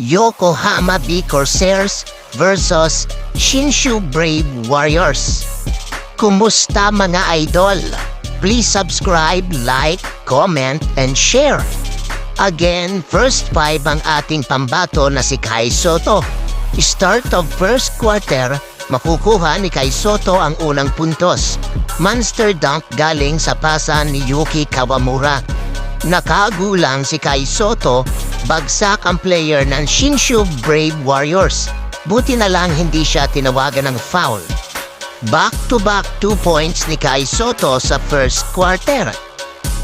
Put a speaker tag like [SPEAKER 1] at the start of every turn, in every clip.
[SPEAKER 1] Yokohama B Corsairs versus Shinshu Brave Warriors. Kumusta mga idol? Please subscribe, like, comment, and share. Again, first 5 ang ating pambato na si Kai Sotto. Start of first quarter, makukuha ni Kai Sotto ang unang puntos. Monster dunk galing sa pasa ni Yuki Kawamura. Nakagulang si Kai Sotto, bagsak ang player ng Shinshu Brave Warriors. Buti na lang hindi siya tinawagan ng foul. Back-to-back 2 points ni Kai Sotto sa first quarter.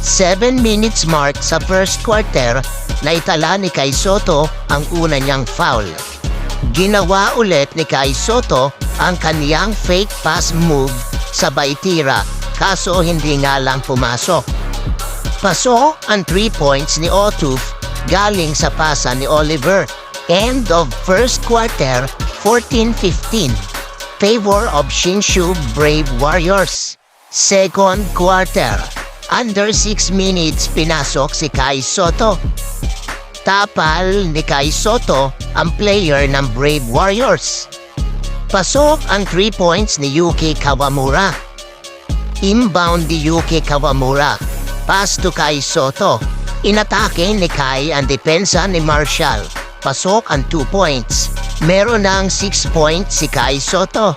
[SPEAKER 1] 7 minutes mark sa first quarter, naitala ni Kai Sotto ang una niyang foul. Ginawa ulit ni Kai Sotto ang kaniyang fake pass move sa baitira, kaso hindi nga lang pumasok. Pasok ang 3 points ni Otuf galing sa pasa ni Oliver. End of first quarter, 14-15. Favor of Shinshu Brave Warriors. Second quarter, under 6 minutes pinasok si Kai Sotto. Tapal ni Kai Sotto ang player ng Brave Warriors. Pasok ang 3 points ni Yuki Kawamura. Inbound ni Yuki Kawamura. Pass to Kai Sotto. Inatake ni Kai ang depensa ni Marshall. Pasok ang 2 points. Meron ng 6 points si Kai Sotto.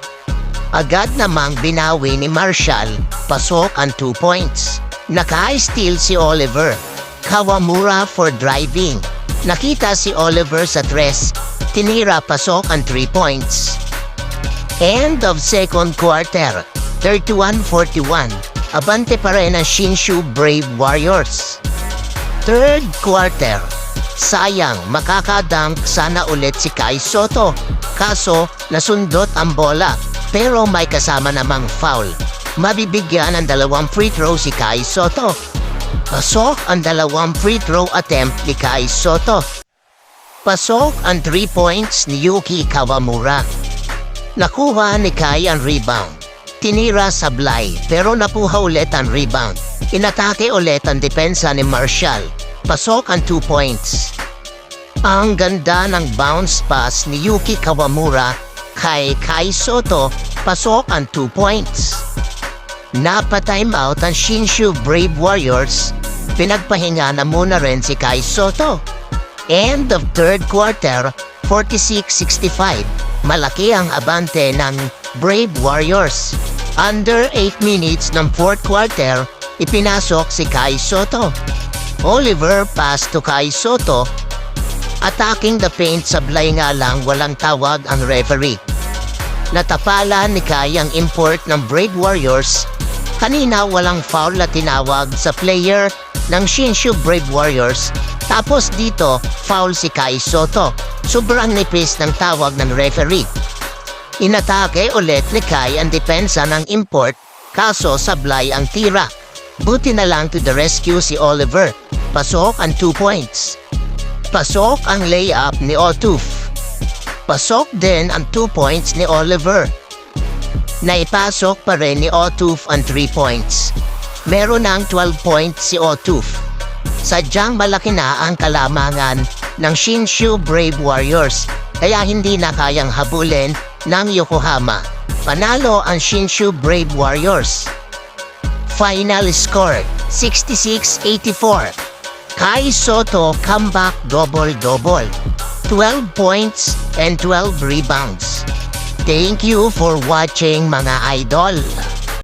[SPEAKER 1] Agad namang binawi ni Marshall. Pasok ang 2 points. Naka-steal si Oliver. Kawamura for driving. Nakita si Oliver sa tres. Tinira, pasok ang 3 points. End of second quarter, 31-41. Abante pa rin ang Shinshu Brave Warriors. Third quarter, sayang, makakadunk sana ulit si Kai Sotto. Kaso, nasundot ang bola, pero may kasama namang foul. Mabibigyan ng 2 free throw si Kai Sotto. Pasok ang 2 free throw attempt ni Kai Sotto. Pasok ang 3 points ni Yuki Kawamura. Nakuha ni Kai ang rebound. Tinira sablay, pero napuha ulit ang rebound. Inatake ulit ang depensa ni Marshall. Pasok ang 2 points. Ang ganda ng bounce pass ni Yuki Kawamura kay Kai Sotto. Pasok ang 2 points. Napa-timeout ang Shinshu Brave Warriors. Pinagpahinga na muna rin si Kai Sotto. End of third quarter, 46-65. Malaki ang abante ng Brave Warriors. Under 8 minutes ng fourth quarter, ipinasok si Kai Sotto. Oliver pass to Kai Sotto. Attacking the paint, sablay nga lang walang tawag ang referee. Natapala ni Kai ang import ng Brave Warriors. Kanina walang foul na tinawag sa player ng Shinshu Brave Warriors. Tapos dito, foul si Kai Sotto. Sobrang nipis ng tawag ng referee. Inatake ulit ni Kai ang depensa ng import, kaso sablay ang tira. Buti na lang to the rescue si Oliver. Pasok ang 2 points. Pasok ang layup ni Otuf. Pasok din ang 2 points ni Oliver. Naipasok pa rin ni Otuf ang 3 points. Meron ng 12 points si Otuf. Sadyang malaki na ang kalamangan ng Shinshu Brave Warriors, kaya hindi na kayang habulin ng Yokohama. Panalo ang Shinshu Brave Warriors. Final score, 66-84. Kai Sotto comeback double-double. 12 points and 12 rebounds. Thank you for watching mga idol.